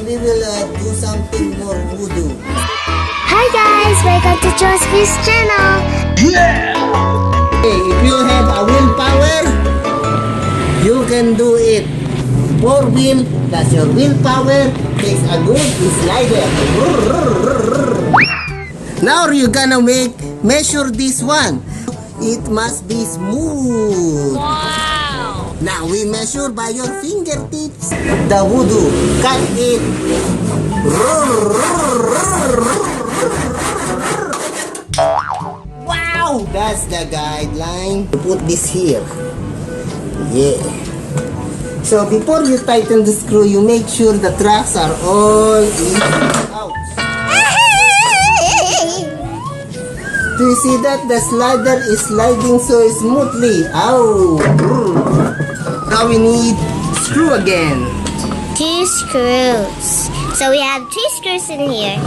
we will do something more voodoo. Hi guys, welcome to Joe's Fish channel. Hey, if you have a willpower, you can do it. 4 wheel plus your willpower takes a good slider. Now you're gonna measure this one. It must be smooth. Wow! Now we measure by your fingertips. The voodoo. Cut it. Wow! That's the guideline. Put this here. Yeah. So before you tighten the screw, you make sure the tracks are all out. Do you see that? The slider is sliding so smoothly. Ow! Now we need screw again. 2 screws. So we have 2 screws in here.